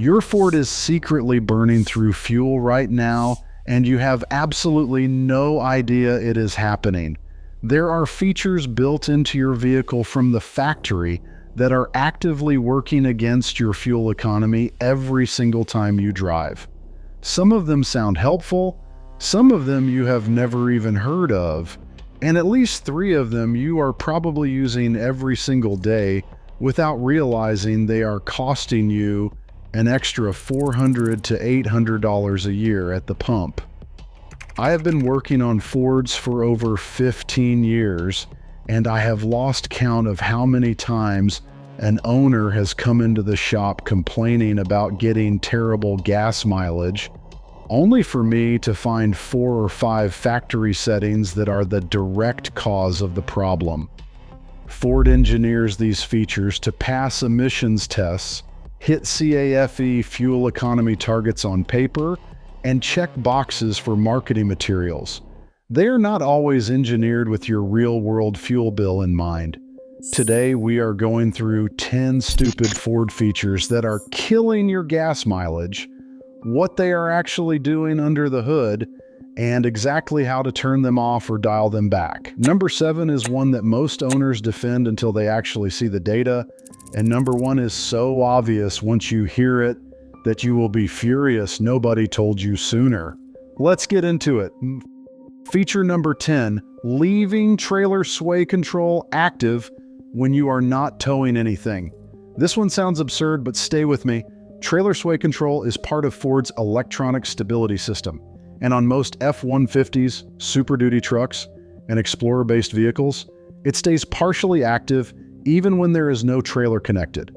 Your Ford is secretly burning through fuel right now, and you have absolutely no idea it is happening. There are features built into your vehicle from the factory that are actively working against your fuel economy every single time you drive. Some of them sound helpful, some of them you have never even heard of, and at least 3 of them you are probably using every single day without realizing they are costing you an extra $400 to $800 a year at the pump. I have been working on Fords for over 15 years, and I have lost count of how many times an owner has come into the shop complaining about getting terrible gas mileage, only for me to find 4 or 5 factory settings that are the direct cause of the problem. Ford engineers these features to pass emissions tests, hit CAFE fuel economy targets on paper, and check boxes for marketing materials. They are not always engineered with your real-world fuel bill in mind. Today, we are going through 10 stupid Ford features that are killing your gas mileage, what they are actually doing under the hood, and exactly how to turn them off or dial them back. Number 7 is one that most owners defend until they actually see the data, and number 1 is so obvious once you hear it that you will be furious nobody told you sooner. Let's get into it. Feature number 10, leaving trailer sway control active when you are not towing anything. This one sounds absurd, but stay with me. Trailer sway control is part of Ford's electronic stability system, and on most F-150s, Super Duty trucks, and Explorer-based vehicles, it stays partially active even when there is no trailer connected.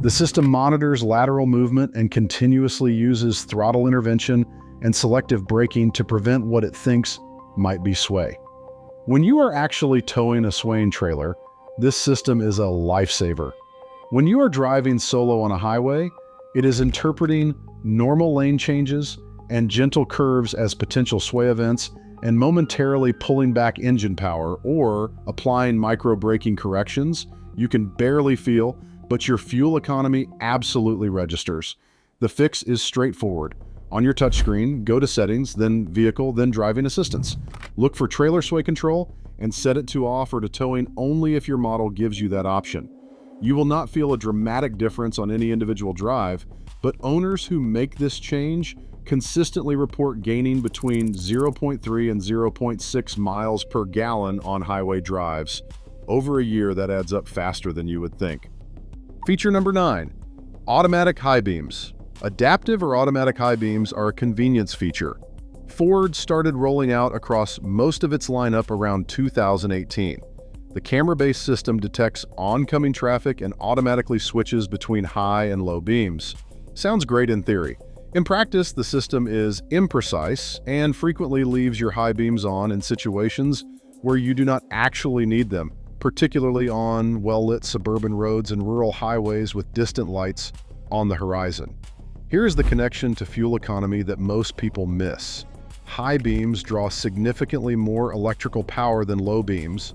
The system monitors lateral movement and continuously uses throttle intervention and selective braking to prevent what it thinks might be sway. When you are actually towing a swaying trailer, this system is a lifesaver. When you are driving solo on a highway, it is interpreting normal lane changes and gentle curves as potential sway events and momentarily pulling back engine power or applying micro braking corrections you can barely feel, but your fuel economy absolutely registers. The fix is straightforward. On your touchscreen, go to Settings, then Vehicle, then Driving Assistance. Look for Trailer Sway Control and set it to off or to towing only if your model gives you that option. You will not feel a dramatic difference on any individual drive, but owners who make this change consistently report gaining between 0.3 and 0.6 miles per gallon on highway drives. Over a year, that adds up faster than you would think. Feature number 9, automatic high beams. Adaptive or automatic high beams are a convenience feature. Ford started rolling out across most of its lineup around 2018. The camera-based system detects oncoming traffic and automatically switches between high and low beams. Sounds great in theory. In practice, the system is imprecise and frequently leaves your high beams on in situations where you do not actually need them, particularly on well-lit suburban roads and rural highways with distant lights on the horizon. Here is the connection to fuel economy that most people miss. High beams draw significantly more electrical power than low beams.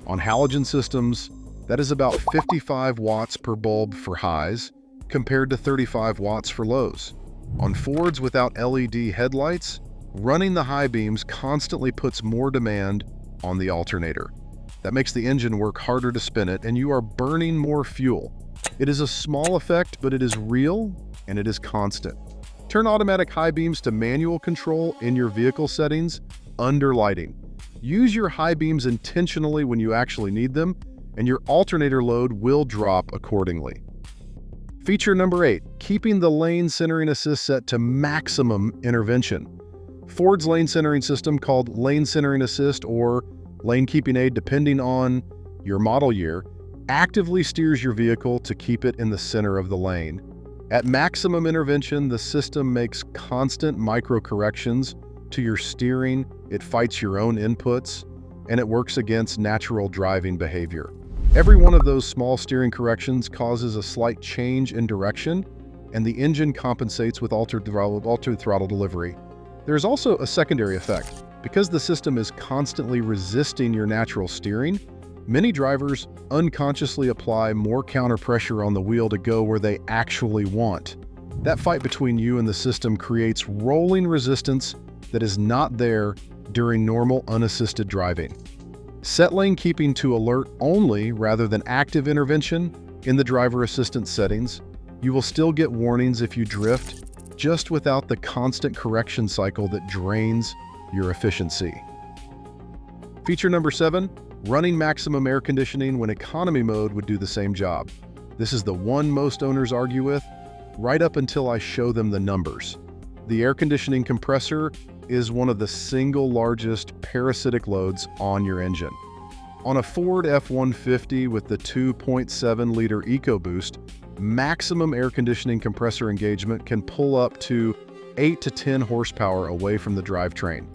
On halogen systems, that is about 55 watts per bulb for highs, compared to 35 watts for lows. On Fords without LED headlights, running the high beams constantly puts more demand on the alternator. That makes the engine work harder to spin it, and you are burning more fuel. It is a small effect, but it is real, and it is constant. Turn automatic high beams to manual control in your vehicle settings under lighting. Use your high beams intentionally when you actually need them, and your alternator load will drop accordingly. Feature number 8, keeping the lane centering assist set to maximum intervention. Ford's lane centering system, called lane centering assist or lane keeping aid depending on your model year, actively steers your vehicle to keep it in the center of the lane. At maximum intervention, the system makes constant micro corrections to your steering, it fights your own inputs, and it works against natural driving behavior. Every one of those small steering corrections causes a slight change in direction, and the engine compensates with altered throttle delivery. There is also a secondary effect. Because the system is constantly resisting your natural steering, many drivers unconsciously apply more counter pressure on the wheel to go where they actually want. That fight between you and the system creates rolling resistance that is not there during normal unassisted driving. Set lane keeping to alert only rather than active intervention in the driver assistance settings. You will still get warnings if you drift, just without the constant correction cycle that drains your efficiency. Feature number 7, running maximum air conditioning when economy mode would do the same job. This is the one most owners argue with, right up until I show them the numbers. The air conditioning compressor is one of the single largest parasitic loads on your engine. On a Ford F-150 with the 2.7-liter EcoBoost, maximum air conditioning compressor engagement can pull up to 8 to 10 horsepower away from the drivetrain.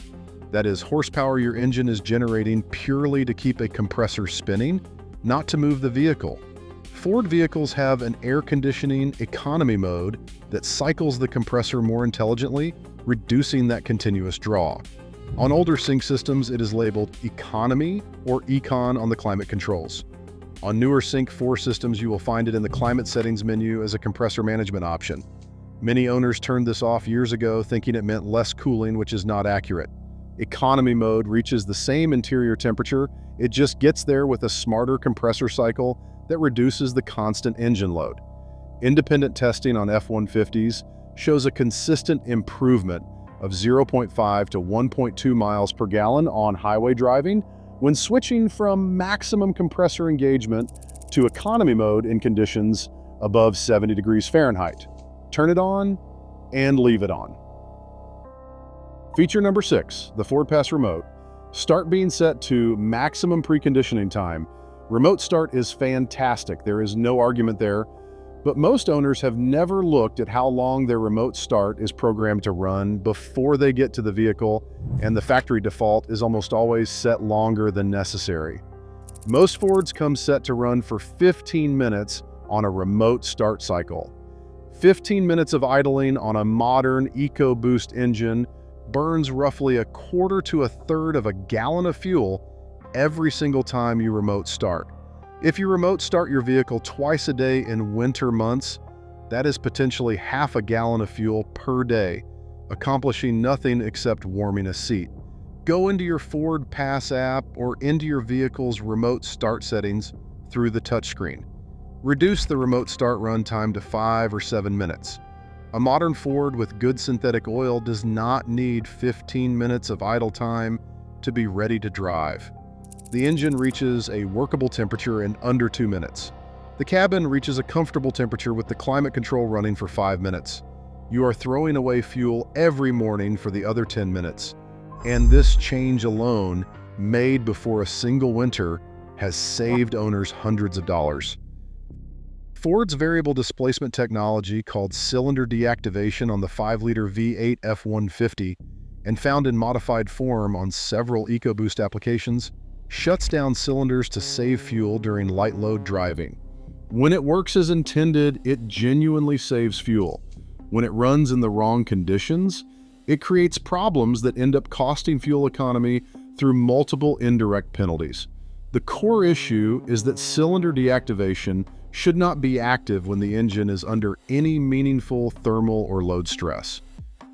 That is horsepower your engine is generating purely to keep a compressor spinning, not to move the vehicle. Ford vehicles have an air conditioning economy mode that cycles the compressor more intelligently, reducing that continuous draw. On older sync systems, it is labeled Economy or Econ on the climate controls. On newer Sync 4 systems, you will find it in the climate settings menu as a compressor management option. Many owners turned this off years ago thinking it meant less cooling, which is not accurate. Economy mode reaches the same interior temperature, it just gets there with a smarter compressor cycle that reduces the constant engine load. Independent testing on F-150s shows a consistent improvement of 0.5 to 1.2 miles per gallon on highway driving when switching from maximum compressor engagement to economy mode in conditions above 70 degrees Fahrenheit. Turn it on and leave it on. Feature number 6, the Ford Pass Remote. Start being set to maximum preconditioning time. Remote start is fantastic, there is no argument there, but most owners have never looked at how long their remote start is programmed to run before they get to the vehicle, and the factory default is almost always set longer than necessary. Most Fords come set to run for 15 minutes on a remote start cycle. 15 minutes of idling on a modern EcoBoost engine burns roughly a quarter to a third of a gallon of fuel every single time you remote start. If you remote start your vehicle twice a day in winter months, that is potentially half a gallon of fuel per day, accomplishing nothing except warming a seat. Go into your Ford Pass app or into your vehicle's remote start settings through the touchscreen. Reduce the remote start run time to 5 or 7 minutes. A modern Ford with good synthetic oil does not need 15 minutes of idle time to be ready to drive. The engine reaches a workable temperature in under 2 minutes. The cabin reaches a comfortable temperature with the climate control running for 5 minutes. You are throwing away fuel every morning for the other 10 minutes. And this change alone, made before a single winter, has saved owners hundreds of dollars. Ford's variable displacement technology, called cylinder deactivation on the 5-liter V8 F-150 and found in modified form on several EcoBoost applications, shuts down cylinders to save fuel during light load driving. When it works as intended, it genuinely saves fuel. When it runs in the wrong conditions, it creates problems that end up costing fuel economy through multiple indirect penalties. The core issue is that cylinder deactivation should not be active when the engine is under any meaningful thermal or load stress.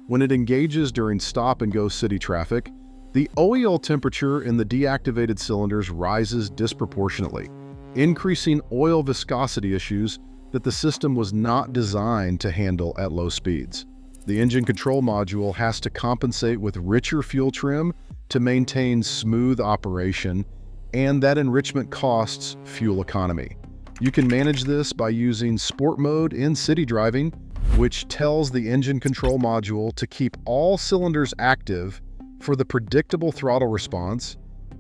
When it engages during stop-and-go city traffic, the OEL temperature in the deactivated cylinders rises disproportionately, increasing oil viscosity issues that the system was not designed to handle at low speeds. The engine control module has to compensate with richer fuel trim to maintain smooth operation, and that enrichment costs fuel economy. You can manage this by using Sport Mode in city driving, which tells the engine control module to keep all cylinders active for the predictable throttle response,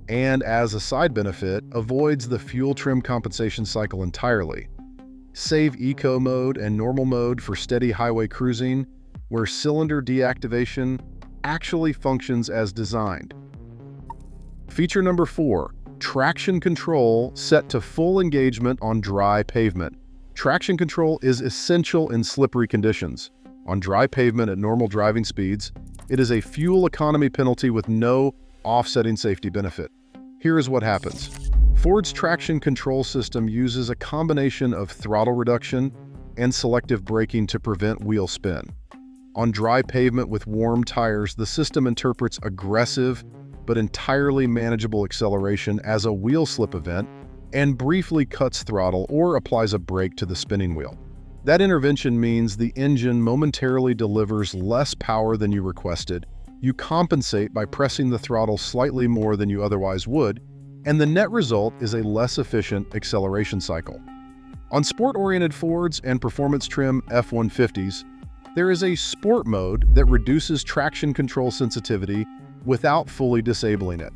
and as a side benefit, avoids the fuel trim compensation cycle entirely. Save Eco Mode and Normal Mode for steady highway cruising, where cylinder deactivation actually functions as designed. Feature number 4, traction control set to full engagement on dry pavement. Traction control is essential in slippery conditions. On dry pavement at normal driving speeds, it is a fuel economy penalty with no offsetting safety benefit. Here is what happens. Ford's traction control system uses a combination of throttle reduction, and selective braking to prevent wheel spin. On dry pavement with warm tires, the system interprets aggressive but entirely manageable acceleration as a wheel slip event and briefly cuts throttle or applies a brake to the spinning wheel. That intervention means the engine momentarily delivers less power than you requested. You compensate by pressing the throttle slightly more than you otherwise would, and the net result is a less efficient acceleration cycle. On sport-oriented Fords and performance trim F-150s, there is a sport mode that reduces traction control sensitivity without fully disabling it.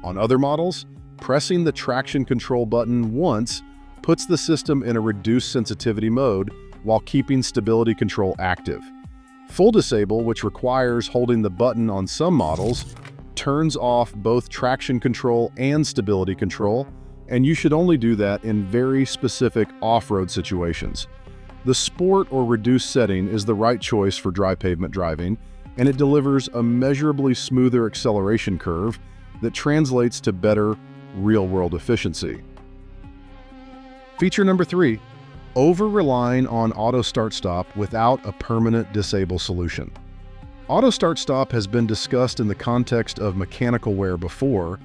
On other models, pressing the traction control button once puts the system in a reduced sensitivity mode while keeping stability control active. Full disable, which requires holding the button on some models, turns off both traction control and stability control, and you should only do that in very specific off-road situations. The sport or reduced setting is the right choice for dry pavement driving, and it delivers a measurably smoother acceleration curve that translates to better real-world efficiency. Feature number 3, over-relying on auto start-stop without a permanent disable solution. Auto start-stop has been discussed in the context of mechanical wear before,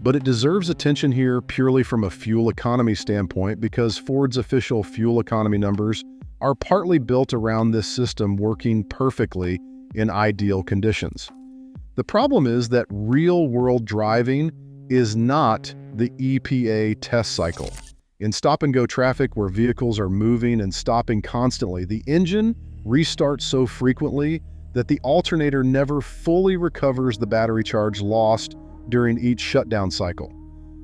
but it deserves attention here purely from a fuel economy standpoint because Ford's official fuel economy numbers are partly built around this system working perfectly in ideal conditions. The problem is that real-world driving is not the EPA test cycle. In stop-and-go traffic where vehicles are moving and stopping constantly, the engine restarts so frequently that the alternator never fully recovers the battery charge lost during each shutdown cycle.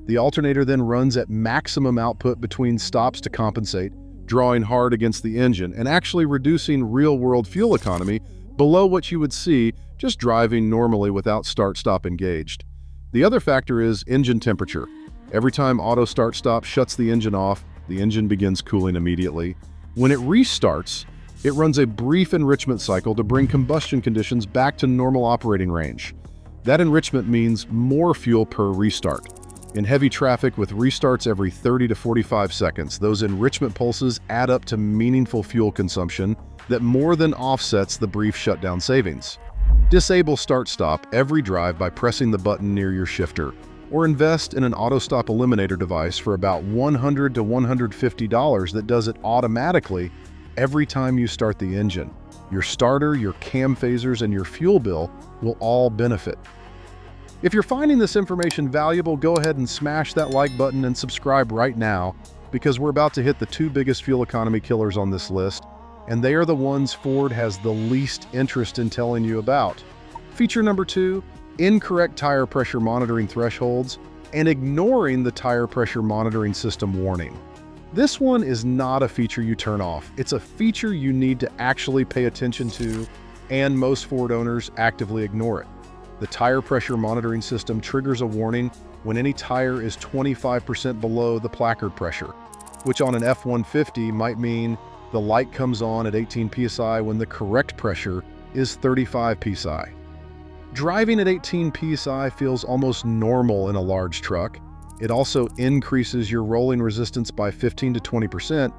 The alternator then runs at maximum output between stops to compensate, drawing hard against the engine and actually reducing real-world fuel economy below what you would see just driving normally without start-stop engaged. The other factor is engine temperature. Every time auto start-stop shuts the engine off, the engine begins cooling immediately. When it restarts, it runs a brief enrichment cycle to bring combustion conditions back to normal operating range. That enrichment means more fuel per restart. In heavy traffic with restarts every 30 to 45 seconds, those enrichment pulses add up to meaningful fuel consumption that more than offsets the brief shutdown savings. Disable start-stop every drive by pressing the button near your shifter, or invest in an auto-stop eliminator device for about $100 to $150 that does it automatically every time you start the engine. Your starter, your cam phasers, and your fuel bill will all benefit. If you're finding this information valuable, go ahead and smash that like button and subscribe right now because we're about to hit the 2 biggest fuel economy killers on this list, and they are the ones Ford has the least interest in telling you about. Feature number 2, incorrect tire pressure monitoring thresholds and ignoring the tire pressure monitoring system warning. This one is not a feature you turn off. It's a feature you need to actually pay attention to, and most Ford owners actively ignore it. The tire pressure monitoring system triggers a warning when any tire is 25% below the placard pressure, which on an F-150 might mean the light comes on at 18 psi when the correct pressure is 35 psi. Driving at 18 psi feels almost normal in a large truck. It also increases your rolling resistance by 15 to 20%,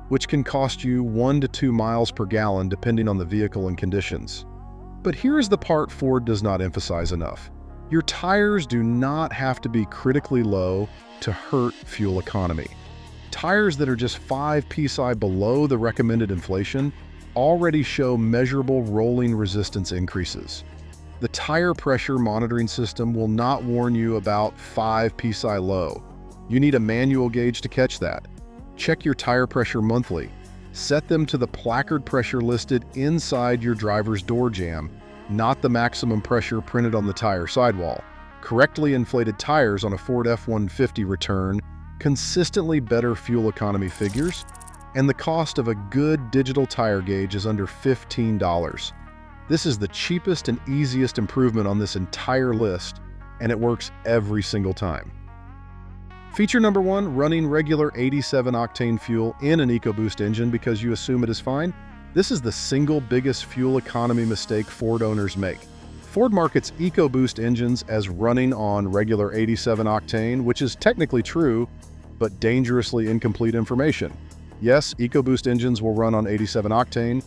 which can cost you 1 to 2 miles per gallon depending on the vehicle and conditions. But here's the part Ford does not emphasize enough. Your tires do not have to be critically low to hurt fuel economy. Tires that are just 5 psi below the recommended inflation already show measurable rolling resistance increases. The tire pressure monitoring system will not warn you about 5 psi low. You need a manual gauge to catch that. Check your tire pressure monthly. Set them to the placard pressure listed inside your driver's door jamb, not the maximum pressure printed on the tire sidewall. Correctly inflated tires on a Ford F-150 return consistently better fuel economy figures, and the cost of a good digital tire gauge is under $15. This is the cheapest and easiest improvement on this entire list, and it works every single time. Feature number 1, running regular 87-octane fuel in an EcoBoost engine because you assume it is fine. This is the single biggest fuel economy mistake Ford owners make. Ford markets EcoBoost engines as running on regular 87-octane, which is technically true, but dangerously incomplete information. Yes, EcoBoost engines will run on 87 octane.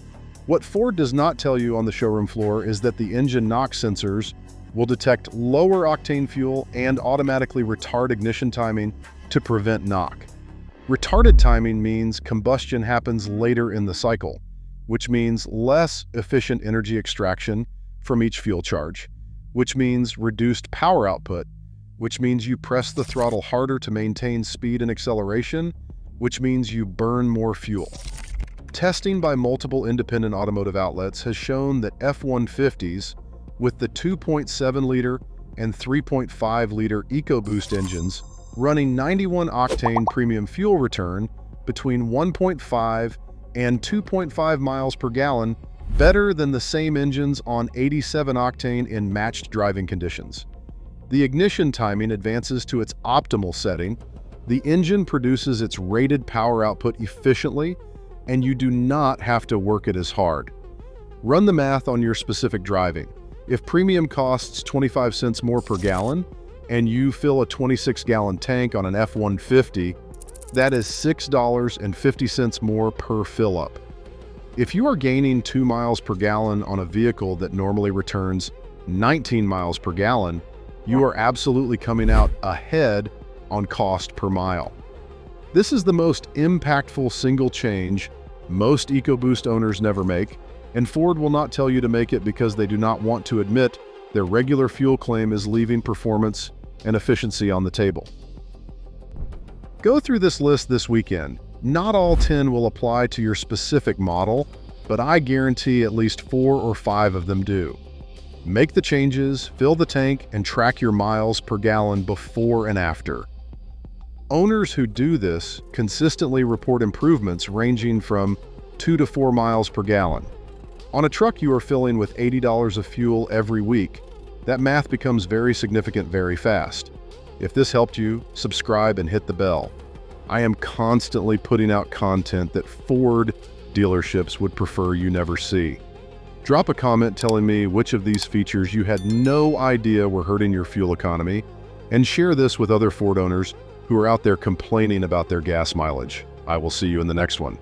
What Ford does not tell you on the showroom floor is that the engine knock sensors will detect lower octane fuel and automatically retard ignition timing to prevent knock. Retarded timing means combustion happens later in the cycle, which means less efficient energy extraction from each fuel charge, which means reduced power output, which means you press the throttle harder to maintain speed and acceleration, which means you burn more fuel. Testing by multiple independent automotive outlets has shown that F-150s with the 2.7-liter and 3.5-liter EcoBoost engines running 91 octane premium fuel return between 1.5 and 2.5 miles per gallon better than the same engines on 87 octane in matched driving conditions. The ignition timing advances to its optimal setting, the engine produces its rated power output efficiently, and you do not have to work it as hard. Run the math on your specific driving. If premium costs 25 cents more per gallon, and you fill a 26-gallon tank on an F-150, that is $6.50 more per fill-up. If you are gaining 2 miles per gallon on a vehicle that normally returns 19 miles per gallon, you are absolutely coming out ahead on cost per mile. This is the most impactful single change most EcoBoost owners never make, and Ford will not tell you to make it because they do not want to admit their regular fuel claim is leaving performance and efficiency on the table. Go through this list this weekend. Not all 10 will apply to your specific model, but I guarantee at least 4 or 5 of them do. Make the changes, fill the tank, and track your miles per gallon before and after. Owners who do this consistently report improvements ranging from 2 to 4 miles per gallon. On a truck you are filling with $80 of fuel every week, that math becomes very significant very fast. If this helped you, subscribe and hit the bell. I am constantly putting out content that Ford dealerships would prefer you never see. Drop a comment telling me which of these features you had no idea were hurting your fuel economy, and share this with other Ford owners who are out there complaining about their gas mileage. I will see you in the next one.